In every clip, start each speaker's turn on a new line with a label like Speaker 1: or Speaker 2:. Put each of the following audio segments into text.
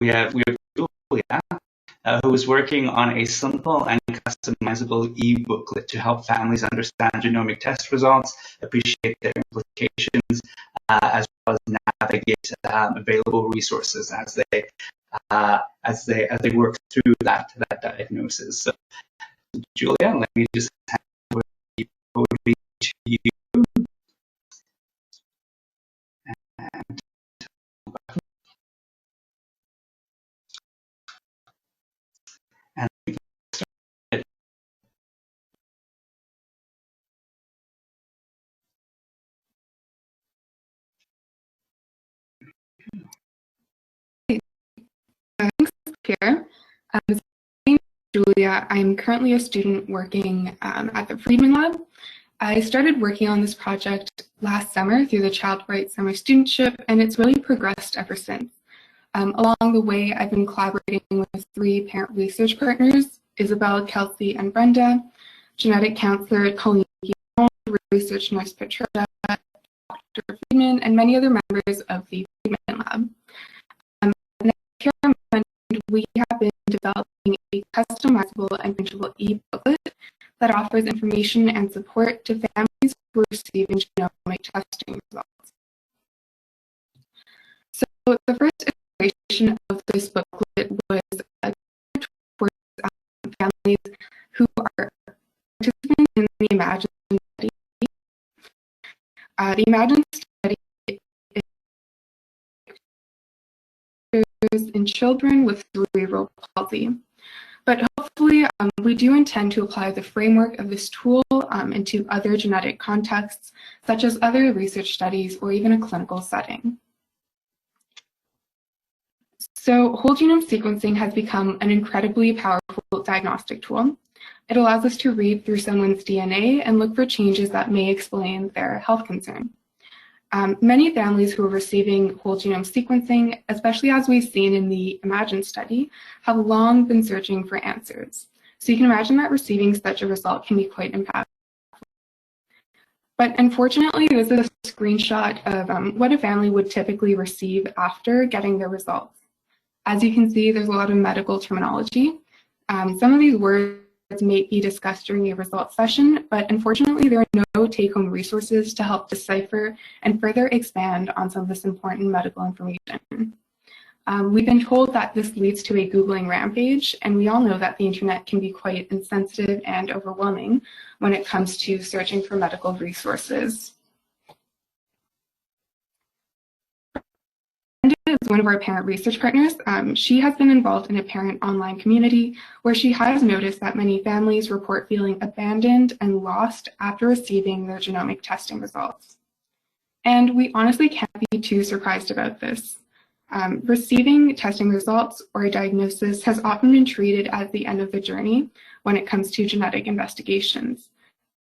Speaker 1: we have Julia, who is working on a simple and customizable e-booklet to help families understand genomic test results, appreciate their implications, as well as navigate available resources as they work through that diagnosis. So, Julia, let me just hand over the podium to you. And we can start.
Speaker 2: Thanks, Pierre. My name is Julia. I'm currently a student working at the Friedman Lab. I started working on this project last summer through the Child Rights Summer Studentship, and it's really progressed ever since. Along the way, I've been collaborating with 3 parent research partners, Isabel, Kelsey, and Brenda, genetic counselor Colleen, research nurse Patricia, Dr. Friedman, and many other members of the Friedman Lab. We have been developing a customizable and printable e-booklet that offers information and support to families who are receiving genomic testing results. So the first iteration of this booklet was towards families who are participants in the Imagine study. The Imagine study is in children with cerebral palsy. But hopefully, we do intend to apply the framework of this tool into other genetic contexts, such as other research studies or even a clinical setting. So whole genome sequencing has become an incredibly powerful diagnostic tool. It allows us to read through someone's DNA and look for changes that may explain their health concern. Many families who are receiving whole genome sequencing, especially as we've seen in the Imagine study, have long been searching for answers. So you can imagine that receiving such a result can be quite impactful. But unfortunately, this is a screenshot of what a family would typically receive after getting their results. As you can see, there's a lot of medical terminology. Some of these words may be discussed during a results session, but unfortunately there are no take-home resources to help decipher and further expand on some of this important medical information. We've been told that this leads to a Googling rampage, and we all know that the internet can be quite insensitive and overwhelming when it comes to searching for medical resources. Is one of our parent research partners. She has been involved in a parent online community where she has noticed that many families report feeling abandoned and lost after receiving their genomic testing results. And we honestly can't be too surprised about this. Receiving testing results or a diagnosis has often been treated as the end of the journey when it comes to genetic investigations.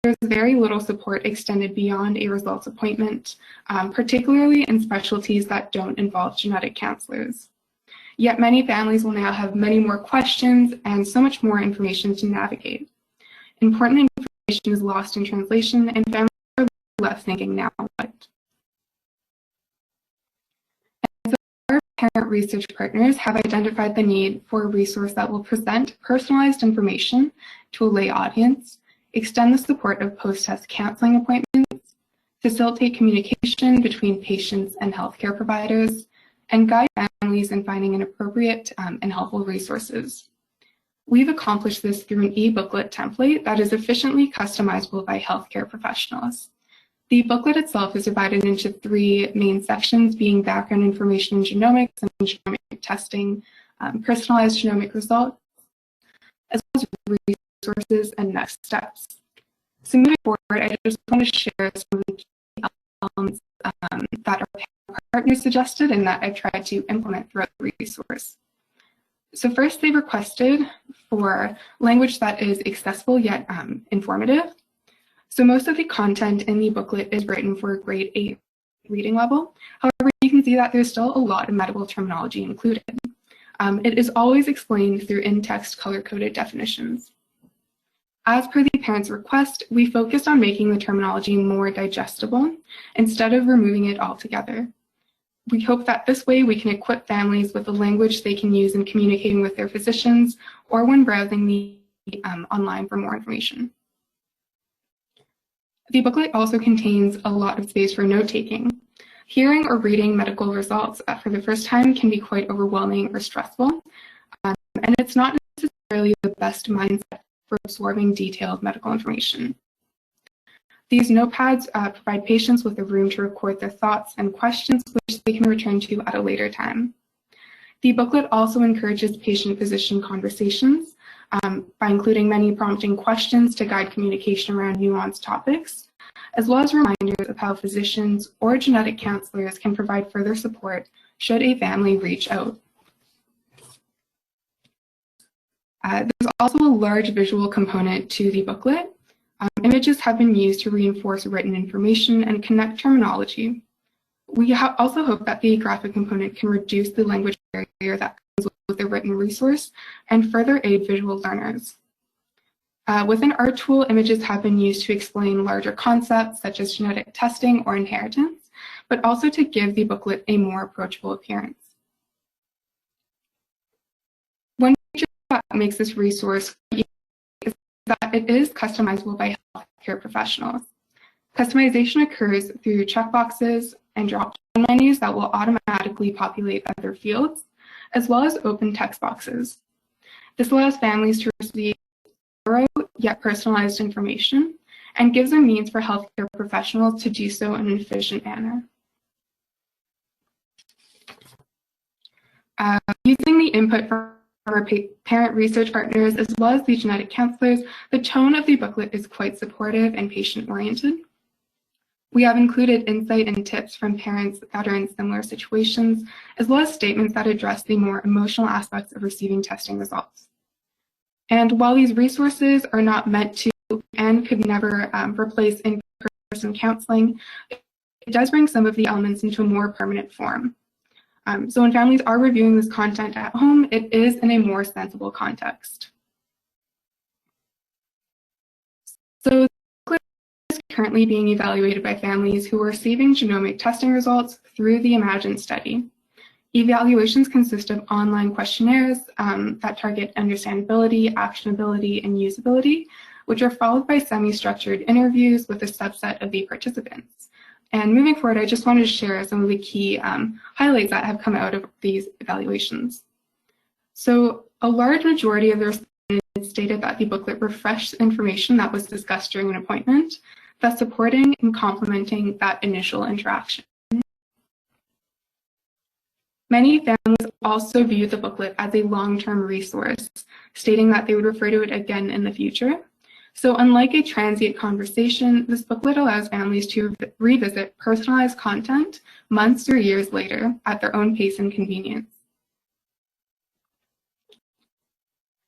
Speaker 2: There's very little support extended beyond a results appointment, particularly in specialties that don't involve genetic counselors. Yet many families will now have many more questions and so much more information to navigate. Important information is lost in translation, and families are left thinking, now what? And so our parent research partners have identified the need for a resource that will present personalized information to a lay audience, extend the support of post-test counseling appointments, facilitate communication between patients and healthcare providers, and guide families in finding an appropriate and helpful resources. We've accomplished this through an e-booklet template that is efficiently customizable by healthcare professionals. The booklet itself is divided into 3 main sections, being background information in genomics and genomic testing, personalized genomic results, as well as resources and next steps. So moving forward, I just want to share some of the key elements that our partners suggested and that I've tried to implement throughout the resource. So first, they requested for language that is accessible yet informative. So most of the content in the booklet is written for a grade 8 reading level. However, you can see that there's still a lot of medical terminology included. It is always explained through in-text color-coded definitions. As per the parent's request, we focused on making the terminology more digestible instead of removing it altogether. We hope that this way we can equip families with the language they can use in communicating with their physicians or when browsing the online for more information. The booklet also contains a lot of space for note-taking. Hearing or reading medical results for the first time can be quite overwhelming or stressful, and it's not necessarily the best mindset for absorbing detailed medical information. These notepads provide patients with a room to record their thoughts and questions which they can return to at a later time. The booklet also encourages patient-physician conversations by including many prompting questions to guide communication around nuanced topics, as well as reminders of how physicians or genetic counselors can provide further support should a family reach out. There's also a large visual component to the booklet. Images have been used to reinforce written information and connect terminology. We also hope that the graphic component can reduce the language barrier that comes with the written resource and further aid visual learners. Within our tool, images have been used to explain larger concepts such as genetic testing or inheritance, but also to give the booklet a more approachable appearance. One feature that makes this resource unique is that it is customizable by healthcare professionals. Customization occurs through checkboxes and drop-down menus that will automatically populate other fields, as well as open text boxes. This allows families to receive thorough yet personalized information and gives a means for healthcare professionals to do so in an efficient manner. Using the input from our parent research partners as well as the genetic counselors, the tone of the booklet is quite supportive and patient-oriented. We have included insight and tips from parents that are in similar situations, as well as statements that address the more emotional aspects of receiving testing results. And while these resources are not meant to and could never replace in-person counseling, it does bring some of the elements into a more permanent form. So when families are reviewing this content at home, it is in a more sensible context. So is currently being evaluated by families who are receiving genomic testing results through the Imagine study. Evaluations consist of online questionnaires that target understandability, actionability, and usability, which are followed by semi-structured interviews with a subset of the participants. And moving forward, I just wanted to share some of the key highlights that have come out of these evaluations. So a large majority of the respondents stated that the booklet refreshed information that was discussed during an appointment, thus supporting and complementing that initial interaction. Many families also view the booklet as a long-term resource, stating that they would refer to it again in the future. So unlike a transient conversation, this booklet allows families to revisit personalized content months or years later at their own pace and convenience.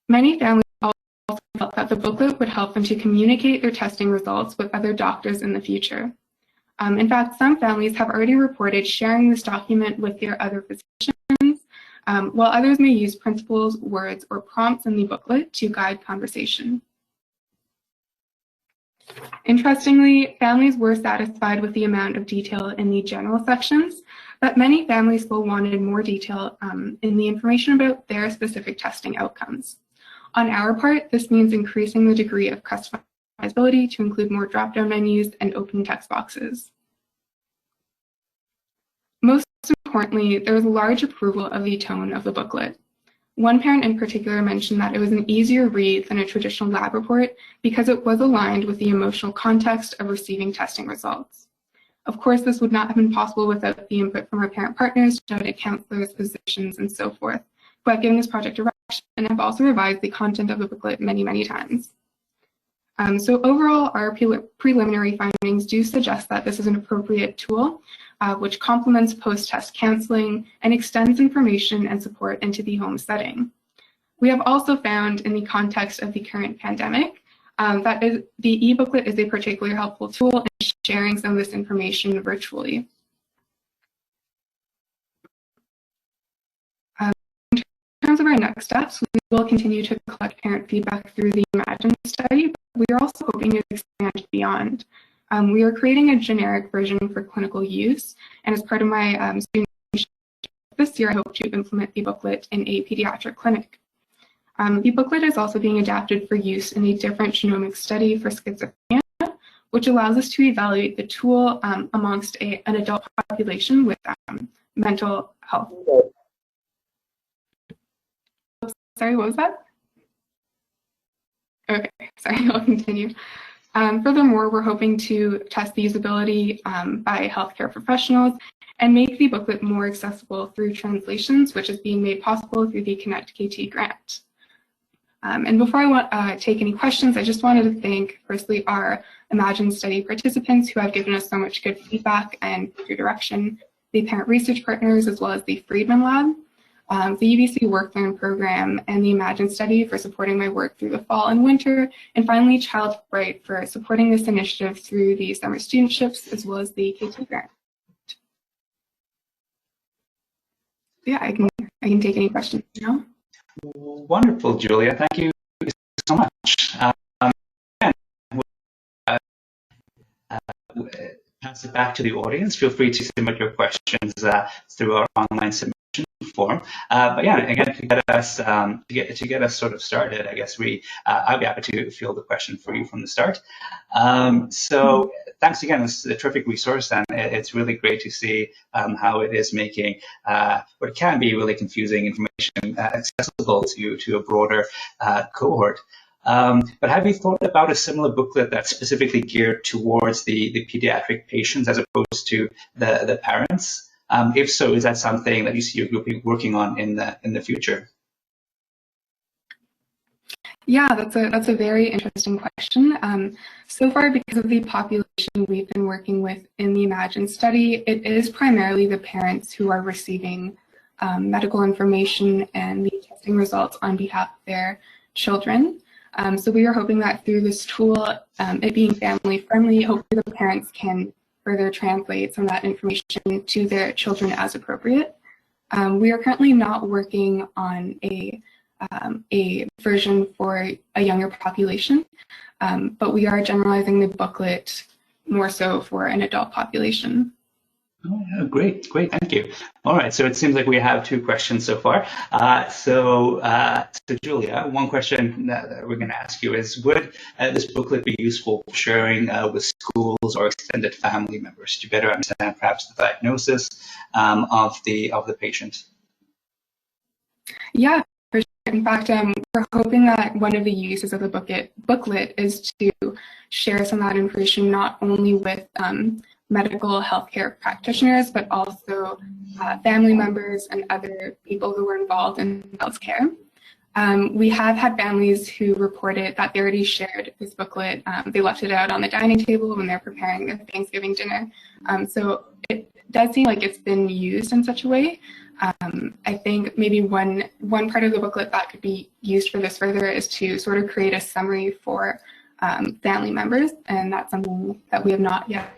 Speaker 2: Many families also felt that the booklet would help them to communicate their testing results with other doctors in the future. In fact, some families have already reported sharing this document with their other physicians, while others may use principles, words, or prompts in the booklet to guide conversation. Interestingly, families were satisfied with the amount of detail in the general sections, but many families still wanted more detail in the information about their specific testing outcomes. On our part, this means increasing the degree of customizability to include more drop-down menus and open text boxes. Most importantly, there was large approval of the tone of the booklet. One parent in particular mentioned that it was an easier read than a traditional lab report because it was aligned with the emotional context of receiving testing results. Of course, this would not have been possible without the input from our parent partners, genetic counselors, physicians, and so forth, who have given this project direction and have also revised the content of the booklet many, many times. So overall, our preliminary findings do suggest that this is an appropriate tool which complements post-test counseling and extends information and support into the home setting. We have also found in the context of the current pandemic that the e-booklet is a particularly helpful tool in sharing some of this information virtually. In terms of our next steps, we will continue to collect parent feedback through the Imagine study, but we are also hoping to expand beyond. We are creating a generic version for clinical use, and as part of my student this year, I hope to implement the booklet in a pediatric clinic. The booklet is also being adapted for use in a different genomic study for schizophrenia, which allows us to evaluate the tool amongst an adult population with mental health. Sorry, what was that? Okay, sorry, I'll continue. Furthermore, we're hoping to test the usability by healthcare professionals and make the booklet more accessible through translations, which is being made possible through the ConnectKT grant. And before I take any questions, I just wanted to thank, firstly, our Imagine study participants who have given us so much good feedback and good direction, the parent research partners, as well as the Friedman Lab, the UBC Work Learn program, and the Imagine study for supporting my work through the fall and winter, and finally Child Bright for supporting this initiative through the summer studentships, as well as the KT grant. Yeah, I can take any questions now.
Speaker 1: Wonderful, Julia. Thank you so much. Pass it back to the audience. Feel free to submit your questions through our online submission form. But yeah, again, to get us sort of started, I guess I'll be happy to field the question for you from the start. So thanks again. This is a terrific resource, and it's really great to see how it is making what can be really confusing information accessible to a broader cohort. But have you thought about a similar booklet that's specifically geared towards the pediatric patients as opposed to the parents? If so, is that something that you see your group working on in the future?
Speaker 2: Yeah, that's a very interesting question. So far, because of the population we've been working with in the Imagine study, it is primarily the parents who are receiving medical information and the testing results on behalf of their children. So we are hoping that through this tool, it being family friendly, hopefully the parents can further translate some of that information to their children as appropriate. We are currently not working on a version for a younger population, but we are generalizing the booklet more so for an adult population.
Speaker 1: Oh, yeah, great, thank you. All right, so it seems like we have two questions so far. So Julia, one question that we're going to ask you is, would this booklet be useful for sharing with schools or extended family members to better understand perhaps the diagnosis of the patient?
Speaker 2: Yeah, for sure. In fact, we're hoping that one of the uses of the booklet is to share some of that information not only with medical healthcare practitioners, but also family members and other people who were involved in healthcare. We have had families who reported that they already shared this booklet. They left it out on the dining table when they're preparing their Thanksgiving dinner. So it does seem like it's been used in such a way. I think maybe one part of the booklet that could be used for this further is to sort of create a summary for family members, and that's something that we have not yet.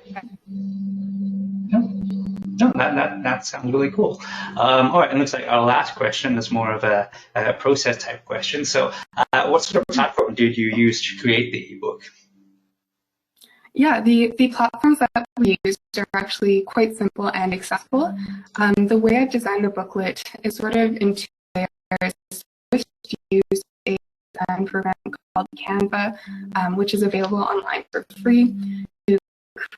Speaker 1: No, that sounds really cool. All right, and looks like our last question is more of a process type question. So what sort of platform did you use to create the ebook?
Speaker 2: Yeah, the platforms that we used are actually quite simple and accessible. The way I've designed the booklet is sort of in two layers. First, you use a design program called Canva, which is available online for free to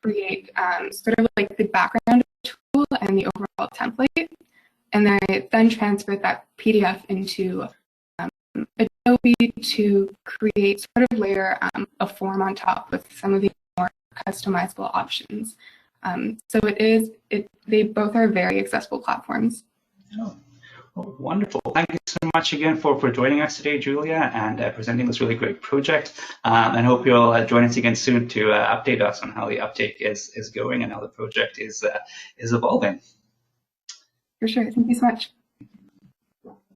Speaker 2: create sort of like the background tool and the overall template. And then transferred that PDF into Adobe to create sort of layer a form on top with some of the more customizable options. So they both are very accessible platforms.
Speaker 1: Oh, well, wonderful. Thank you so much again for joining us today, Julia, and presenting this really great project. And hope you'll join us again soon to update us on how the uptake is going and how the project is evolving.
Speaker 2: For sure. Thank you so much.